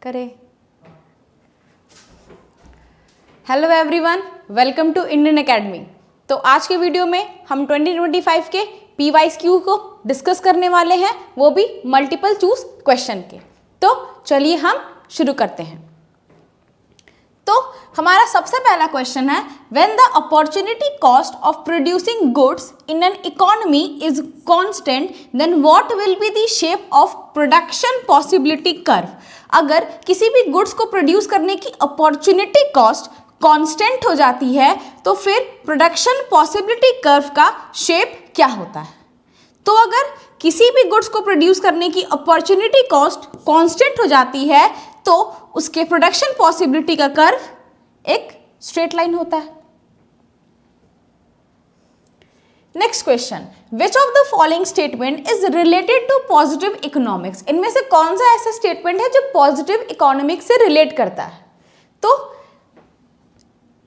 करें। Hello everyone, welcome to Indian academy. तो आज के वीडियो में हम 2025 के PYQ को डिस्कस करने वाले हैं, वो भी मल्टीपल चूज क्वेश्चन के। तो चलिए हम शुरू करते हैं। तो हमारा सबसे पहला क्वेश्चन है, when the opportunity cost of producing goods in an economy is constant then what will be the shape of production possibility curve. अगर किसी भी गुड्स को प्रोड्यूस करने की अपॉर्चुनिटी कॉस्ट कांस्टेंट हो जाती है तो फिर प्रोडक्शन पॉसिबिलिटी कर्व का शेप क्या होता है। तो अगर किसी भी गुड्स को प्रोड्यूस करने की अपॉर्चुनिटी कॉस्ट कांस्टेंट हो जाती है तो उसके प्रोडक्शन पॉसिबिलिटी का कर्व एक स्ट्रेट लाइन होता है। Next question, which of the following statement is related to positive economics. इनमें से कौन सा ऐसा स्टेटमेंट है जो पॉजिटिव इकोनॉमिक्स से रिलेट करता है। तो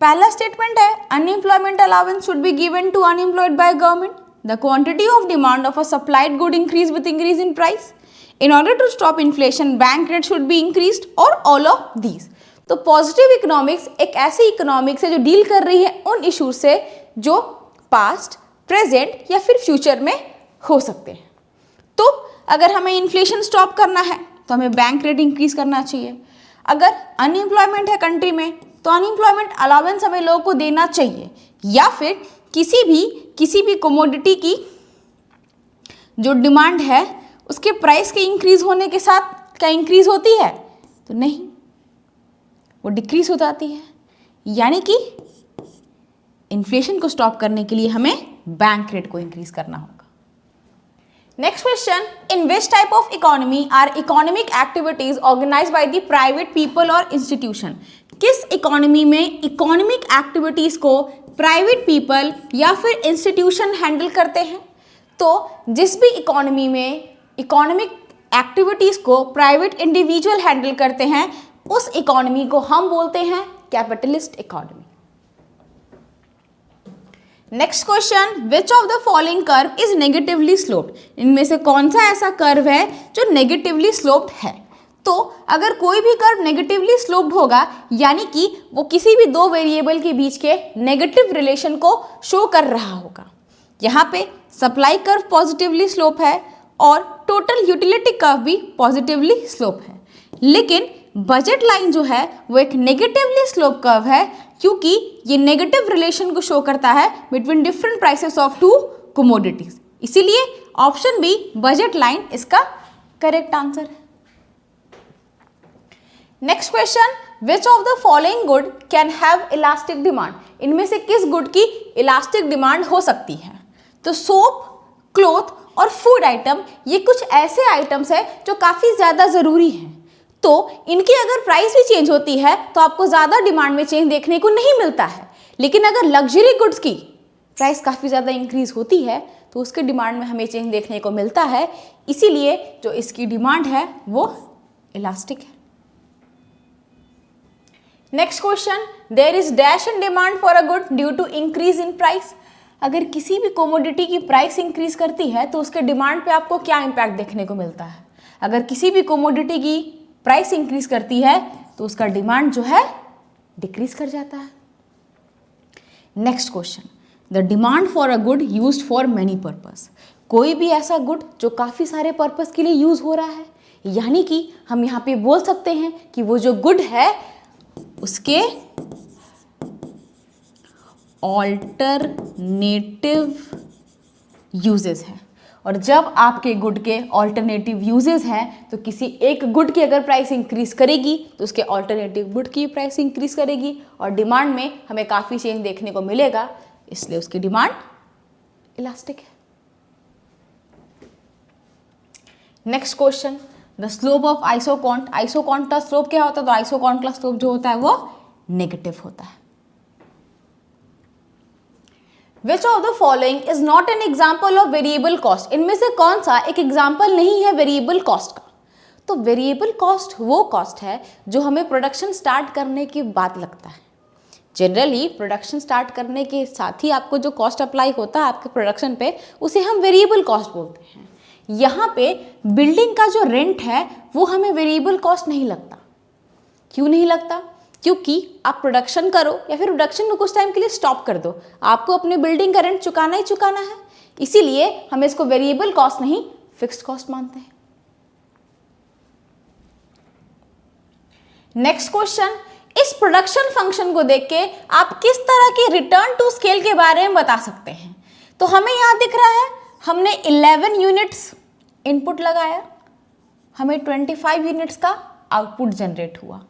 पहला स्टेटमेंट है, unemployment allowance should be given to unemployed by government. The quantity of demand of a supplied good increase with increase in price. In order to stop inflation, bank rate should be increased or all of these। तो positive economics एक ऐसी economics है जो deal कर रही है उन issues से जो पास्ट, प्रेजेंट या फिर फ्यूचर में हो सकते हैं। तो अगर हमें इन्फ्लेशन स्टॉप करना है तो हमें बैंक रेट इंक्रीज करना चाहिए। अगर अनएम्प्लॉयमेंट है कंट्री में तो अनएम्प्लॉयमेंट अलाउंस हमें लोगों को देना चाहिए, या फिर किसी भी कमोडिटी की जो डिमांड है उसके प्राइस के इंक्रीज होने के साथ क्या इंक्रीज होती है, तो नहीं, वो डिक्रीज हो जाती है। यानी कि इन्फ्लेशन को स्टॉप करने के लिए हमें बैंक रेट को इंक्रीज करना होगा। Next question, in which type of economy are economic activities organized by the private people और इंस्टीट्यूशन। किस इकोनॉमी में इकोनॉमिक एक्टिविटीज को प्राइवेट पीपल या फिर इंस्टीट्यूशन हैंडल करते हैं। तो जिस भी इकोनॉमी में इकोनॉमिक एक्टिविटीज को प्राइवेट इंडिविजुअल हैंडल करते हैं उस इकोनॉमी को हम बोलते हैं capitalist economy. Next question, which of the following curve is negatively sloped. इनमें से कौन सा ऐसा कर्व है जो नेगेटिवली स्लोप्ड है। तो अगर कोई भी कर्व नेगेटिवली स्लोप्ड होगा यानी कि वो किसी भी दो वेरिएबल के बीच के नेगेटिव रिलेशन को शो कर रहा होगा। यहाँ पे सप्लाई कर्व पॉजिटिवली स्लोप है और टोटल यूटिलिटी कर्व भी पॉजिटिवली स्लोप है, लेकिन बजट लाइन जो है वो एक नेगेटिवली स्लोप कर्व है क्योंकि ये नेगेटिव रिलेशन को शो करता है between different prices of to commodities. इसीलिए ऑप्शन बी बजट लाइन इसका करेक्ट आंसर है। Next question, which of the following good can have elastic demand. इनमें से किस गुड की इलास्टिक डिमांड हो सकती है। तो सोप, क्लॉथ और फूड आइटम ये कुछ ऐसे आइटम्स हैं जो काफ़ी ज़्यादा ज़रूरी हैं। तो इनकी अगर प्राइस भी चेंज होती है तो आपको ज़्यादा डिमांड में चेंज देखने को नहीं मिलता है, लेकिन अगर लग्जरी गुड्स की प्राइस काफ़ी ज़्यादा इंक्रीज होती है तो उसके डिमांड में हमें चेंज देखने को मिलता है। इसीलिए जो इसकी डिमांड है वो इलास्टिक है। Next question, there is dash in demand for a good due to increase in price. अगर किसी भी कमोडिटी की प्राइस इंक्रीज करती है तो उसके डिमांड पे आपको क्या इम्पैक्ट देखने को मिलता है। अगर किसी भी कमोडिटी की प्राइस इंक्रीज करती है तो उसका डिमांड जो है डिक्रीज कर जाता है। Next question, the demand for a good used for many purpose. कोई भी ऐसा गुड जो काफ़ी सारे पर्पस के लिए यूज हो रहा है, यानी कि हम यहाँ पे बोल सकते हैं कि वो जो गुड है उसके ऑल्टरनेटिव यूजेस हैं। और जब आपके गुड के ऑल्टरनेटिव यूजेस हैं तो किसी एक गुड की अगर प्राइस इंक्रीज करेगी तो उसके ऑल्टरनेटिव गुड की प्राइस इंक्रीज करेगी और डिमांड में हमें काफ़ी चेंज देखने को मिलेगा, इसलिए उसकी डिमांड इलास्टिक है। Next question, the slope of isoquant. Isoquant का स्लोप क्या होता है। तो आइसोकॉन्ट का स्लोप जो होता है वो नेगेटिव होता है। Which of the following is not an example of variable cost। इनमें से कौन सा एक एग्जाम्पल नहीं है वेरिएबल कॉस्ट का। तो वेरिएबल कॉस्ट वो कॉस्ट है जो हमें प्रोडक्शन स्टार्ट करने के बाद लगता है। जनरली प्रोडक्शन स्टार्ट करने के साथ ही आपको जो कॉस्ट अप्लाई होता है आपके प्रोडक्शन पे उसे हम वेरिएबल कॉस्ट बोलते हैं। यहाँ पे बिल्डिंग का जो रेंट है वो हमें वेरिएबल कॉस्ट नहीं लगता, क्यों नहीं लगता? क्योंकि आप प्रोडक्शन करो या फिर प्रोडक्शन को कुछ टाइम के लिए स्टॉप कर दो, आपको अपने बिल्डिंग का रेंट चुकाना ही चुकाना है, इसीलिए हम इसको वेरिएबल कॉस्ट नहीं फिक्स्ड कॉस्ट मानते हैं। नेक्स्ट क्वेश्चन, इस प्रोडक्शन फंक्शन को देख के आप किस तरह के रिटर्न टू स्केल के बारे में बता सकते हैं? तो हमें यहां दिख रहा है हमने 11 यूनिट्स इनपुट लगाया, हमें 25 यूनिट्स का आउटपुट जनरेट हुआ।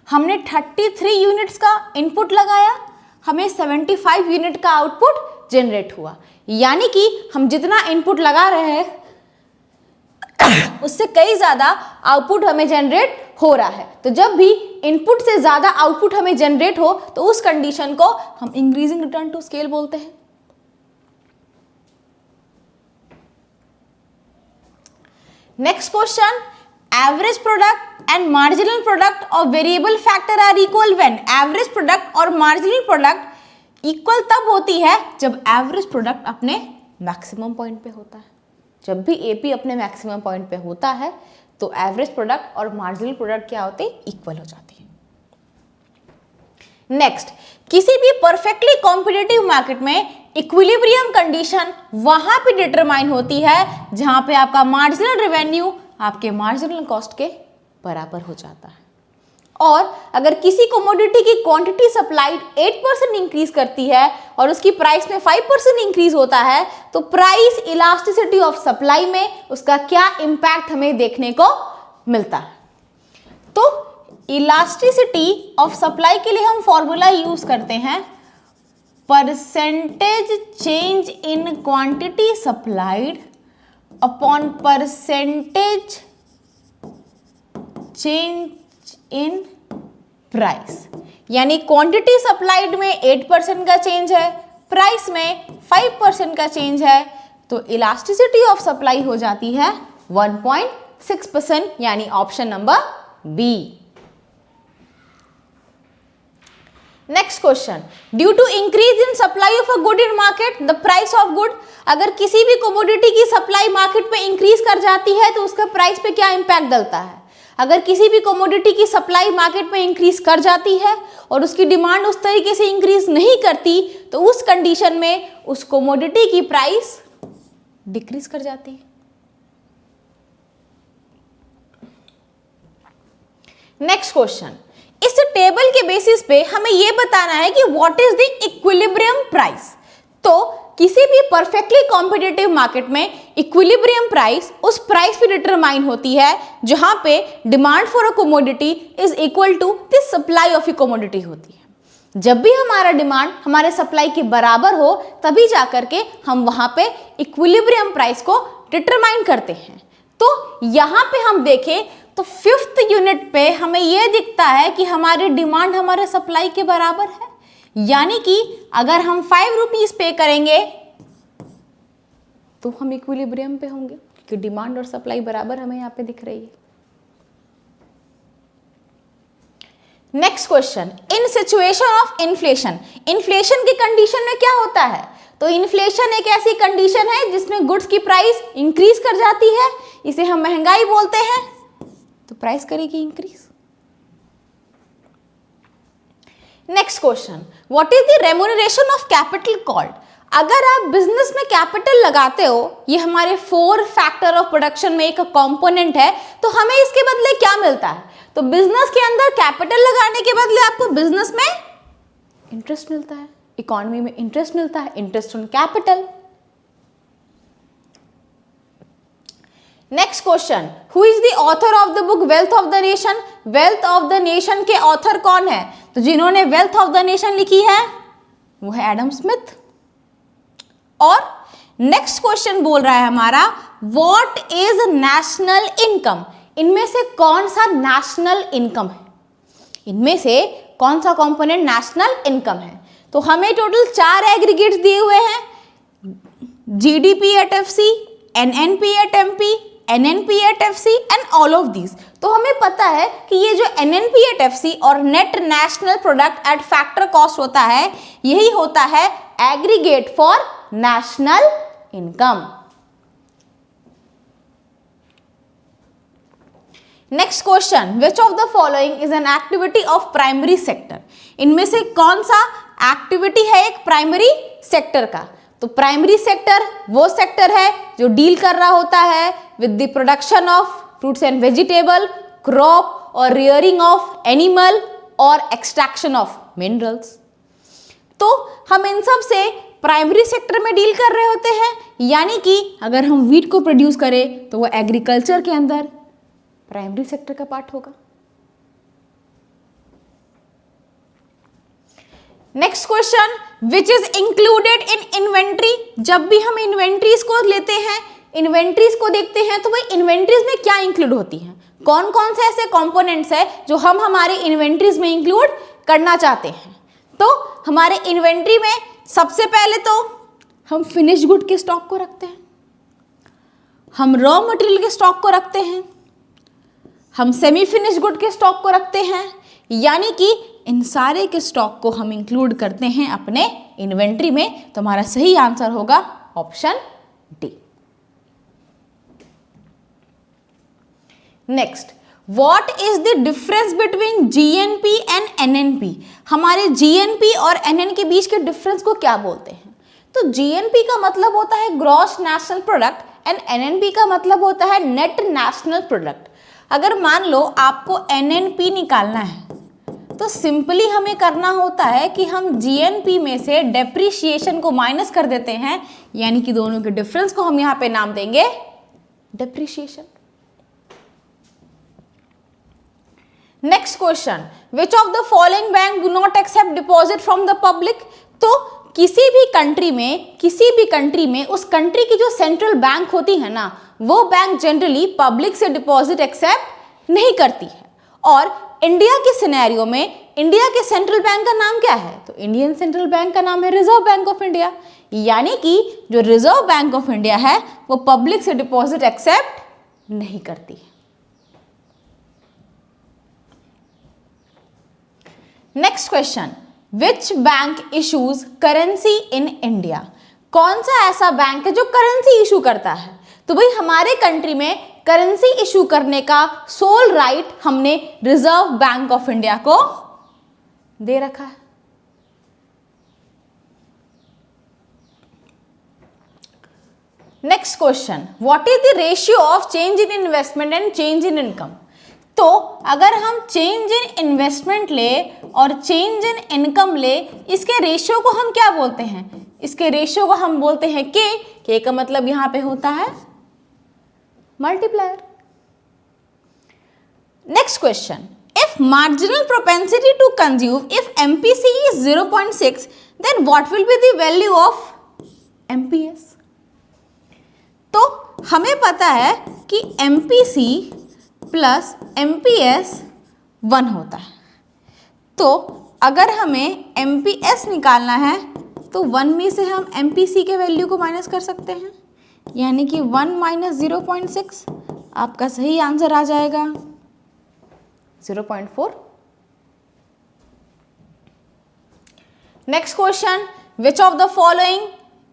हमने 33 यूनिट्स का इनपुट लगाया, हमें 75 यूनिट का आउटपुट जनरेट हुआ। यानी कि हम जितना इनपुट लगा रहे हैं उससे कई ज्यादा आउटपुट हमें जनरेट हो रहा है। तो जब भी इनपुट से ज्यादा आउटपुट हमें जनरेट हो तो उस कंडीशन को हम इंक्रीजिंग रिटर्न टू स्केल बोलते हैं। Next question, average product and marginal product of variable factor are equal when. Average product और मार्जिनल प्रोडक्ट इक्वल तब होती है जब एवरेज प्रोडक्ट अपने मैक्सिमम पॉइंट पे होता है। जब भी एपी अपने मैक्सिमम पॉइंट पे होता है तो एवरेज प्रोडक्ट और मार्जिनल प्रोडक्ट क्या होते हैं? इक्वल हो जाती है। नेक्स्ट, किसी भी परफेक्टली कॉम्पिटिटिव मार्केट में इक्विलिब्रियम कंडीशन वहां पे डिटरमाइन होती है जहां पे आपका मार्जिनल रेवेन्यू आपके मार्जिनल कॉस्ट के बराबर हो जाता है। और अगर किसी कमोडिटी की क्वांटिटी सप्लाइड 8% इंक्रीज करती है और उसकी प्राइस में 5% इंक्रीज होता है तो प्राइस इलास्टिसिटी ऑफ सप्लाई में उसका क्या इंपैक्ट हमें देखने को मिलता है? तो इलास्टिसिटी ऑफ सप्लाई के लिए हम फॉर्मूला यूज करते हैं percentage change in quantity supplied upon percentage change in price. यानी क्वांटिटी सप्लाइड में 8% का चेंज है, प्राइस में 5% का चेंज है, तो इलास्टिसिटी ऑफ सप्लाई हो जाती है 1.6%, यानी option number B. Next question, due to increase in supply of a good in market the price of good. अगर किसी भी कमोडिटी की सप्लाई मार्केट में इंक्रीज कर जाती है तो उसका प्राइस पे क्या इंपैक्ट डलता है? अगर किसी भी कमोडिटी की सप्लाई मार्केट में इंक्रीज कर जाती है और उसकी डिमांड उस तरीके से इंक्रीज नहीं करती तो उस कंडीशन में उस कमोडिटी की प्राइस डिक्रीज कर जाती है। नेक्स्ट क्वेश्चन, इस टेबल के बेसिस पे हमें यह बताना है कि what is the equilibrium price. तो किसी भी परफेक्टली कॉम्पिटिटिव मार्केट में इक्विलिब्रियम प्राइस उस प्राइस पे डिटरमाइन होती है जहां पे demand for a commodity is equal to the supply of a commodity होती है। जब भी हमारा डिमांड हमारे सप्लाई के बराबर हो तभी जाकर के हम वहां पे इक्विलिब्रियम प्राइस को डिटरमाइन करते हैं। तो यहां पे हम देखें तो 5th यूनिट पे हमें यह दिखता है कि हमारी डिमांड हमारे सप्लाई के बराबर है। यानी कि अगर हम 5 रुपीज पे करेंगे तो हम इक्विलिब्रियम पे होंगे क्योंकि डिमांड और सप्लाई बराबर हमें यहां पे दिख रही है। Next question, in situation of inflation. Inflation की कंडीशन में क्या होता है? तो इन्फ्लेशन एक ऐसी कंडीशन है जिसमें गुड्स की प्राइस इंक्रीज कर जाती है, इसे हम महंगाई बोलते हैं, तो प्राइस करेगी increase. Next question, what is the remuneration of capital called. अगर आप बिजनेस में कैपिटल लगाते हो, ये हमारे 4 फैक्टर ऑफ प्रोडक्शन में एक कंपोनेंट है, तो हमें इसके बदले क्या मिलता है? तो बिजनेस के अंदर कैपिटल लगाने के बदले आपको बिजनेस में इंटरेस्ट मिलता है, इकोनॉमी में इंटरेस्ट मिलता है, interest on capital. Next question, who is the author of the book wealth of the nation. Wealth of the nation के ऑथर कौन है? तो जिन्होंने वेल्थ ऑफ द नेशन लिखी है वो है एडम स्मिथ। और नेक्स्ट क्वेश्चन बोल रहा है हमारा व्हाट इज नेशनल इनकम। इनमें से कौन सा नेशनल इनकम है? इनमें से कौन सा कंपोनेंट नेशनल इनकम है? तो हमें टोटल 4 एग्रीगेट्स दिए हुए हैं, GDP at FC, NNP at MP, NNP at FC and all of these. तो हमें पता है कि ये जो एनएनपी एट एफसी और net national product at factor cost होता है, यही होता है aggregate for national income. Next question, which of the following is an activity of primary sector? इनमें से कौन सा एक्टिविटी है एक प्राइमरी सेक्टर का? तो प्राइमरी सेक्टर वो सेक्टर है जो डील कर रहा होता है with the production of fruits and vegetable, crop और रियरिंग ऑफ एनिमल और एक्सट्रैक्शन ऑफ मिनरल्स। तो हम इन सब से प्राइमरी सेक्टर में डील कर रहे होते हैं, यानी कि अगर हम व्हीट को प्रोड्यूस करें तो वो एग्रीकल्चर के अंदर प्राइमरी सेक्टर का पार्ट होगा। Next question, which is included in inventory? जब भी हम इन्वेंट्रीज को लेते हैं, इन्वेंट्रीज को देखते हैं, तो भाई इन्वेंट्रीज में क्या इंक्लूड होती हैं? कौन कौन से ऐसे कंपोनेंट्स है जो हम हमारे इन्वेंट्रीज में इंक्लूड करना चाहते हैं? तो हमारे इन्वेंट्री में सबसे पहले तो हम फिनिश गुड के स्टॉक को रखते हैं, हम रॉ मटेरियल के स्टॉक को रखते हैं, हम सेमी फिनिश गुड के स्टॉक को रखते हैं, यानी कि इन सारे के स्टॉक को हम इंक्लूड करते हैं अपने इन्वेंट्री में। तो हमारा सही आंसर होगा option D. Next, what is the difference between GNP and NNP? हमारे जीएनपी और एनएन के बीच के डिफरेंस को क्या बोलते हैं? तो जीएनपी का मतलब होता है gross national product and NNP का मतलब होता है नेट नेशनल प्रोडक्ट। अगर मान लो आपको एनएनपी निकालना है तो सिंपली हमें करना होता है कि हम जीएनपी में से डेप्रिसिएशन को माइनस कर देते हैं, यानी कि दोनों के डिफरेंस को हम यहां पे नाम देंगे depreciation. Next question, which of the following bank do not accept deposit from the public? तो किसी भी कंट्री में उस कंट्री की जो सेंट्रल बैंक होती है ना, वो बैंक जनरली पब्लिक से डिपॉजिट एक्सेप्ट नहीं करती है। और इंडिया के सिनेरियो में इंडिया के सेंट्रल बैंक का नाम क्या है? तो इंडियन सेंट्रल बैंक का नाम है रिजर्व बैंक ऑफ इंडिया, यानी कि जो रिजर्व बैंक ऑफ इंडिया है वो पब्लिक से डिपॉजिट एक्सेप्ट नहीं करती है। Next question, which bank issues currency in India? कौन सा ऐसा बैंक है जो करेंसी इशू करता है? तो भाई हमारे कंट्री में करेंसी इशू करने का सोल राइट हमने रिजर्व बैंक ऑफ इंडिया को दे रखा है। Next question, what is the ratio of change in investment and change in income? तो अगर हम चेंज इन इन्वेस्टमेंट ले और चेंज इन इनकम ले, इसके रेशियो को हम क्या बोलते हैं? इसके रेशियो को हम बोलते हैं के का मतलब यहां पे होता है multiplier. Next question, if marginal propensity to consume if MPC is 0.6 then what will be the value of MPS? तो हमें पता है कि MPC प्लस MPS 1 होता है। तो अगर हमें MPS निकालना है तो 1 में से हम MPC के वैल्यू को माइनस कर सकते हैं, यानी कि 1 माइनस 0.6 आपका सही आंसर आ जाएगा 0.4। Next question, which of the following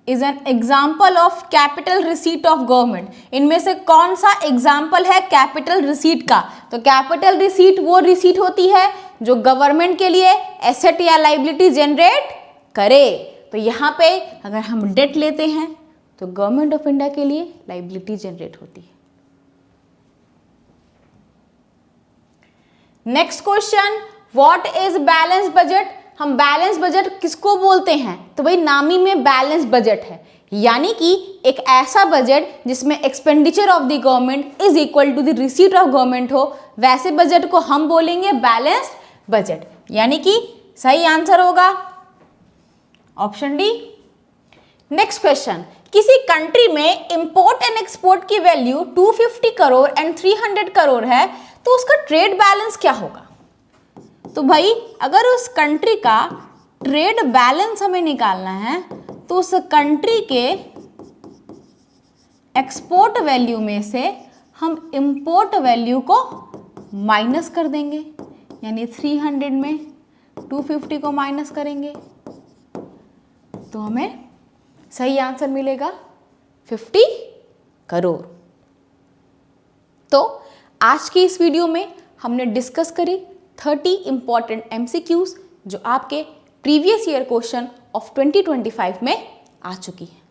is an example of capital receipt of government? इनमें से कौन सा एग्जाम्पल है कैपिटल रिसीट का? तो कैपिटल रिसीट वो रिसीट होती है जो गवर्नमेंट के लिए एसेट या लाइबिलिटी जनरेट करे। तो यहाँ पे अगर हम डेट लेते हैं तो गवर्नमेंट ऑफ इंडिया के लिए लाइबिलिटी जनरेट होती है। Next question, what is balance budget? हम बैलेंस बजट किसको बोलते हैं? तो भाई नामी में बैलेंस बजट है, यानी कि एक ऐसा बजट जिसमें expenditure of the government is equal to the receipt of government हो, वैसे बजट को हम बोलेंगे बैलेंस बजट, यानी कि सही आंसर होगा ऑप्शन डी। नेक्स्ट क्वेश्चन, किसी कंट्री में इंपोर्ट एंड एक्सपोर्ट की वैल्यू 250 करोड़ एंड 300 करोड़ है, तो उसका ट्रेड बैलेंस क्या होगा? तो भाई अगर उस कंट्री का ट्रेड बैलेंस हमें निकालना है तो उस कंट्री के एक्सपोर्ट वैल्यू में से हम इंपोर्ट वैल्यू को माइनस कर देंगे, यानी 300 में 250 को माइनस करेंगे तो हमें सही आंसर मिलेगा 50 करोड़। तो आज की इस वीडियो में हमने डिस्कस करी 30 इंपॉर्टेंट MCQs जो आपके प्रीवियस ईयर क्वेश्चन ऑफ 2025 में आ चुकी है।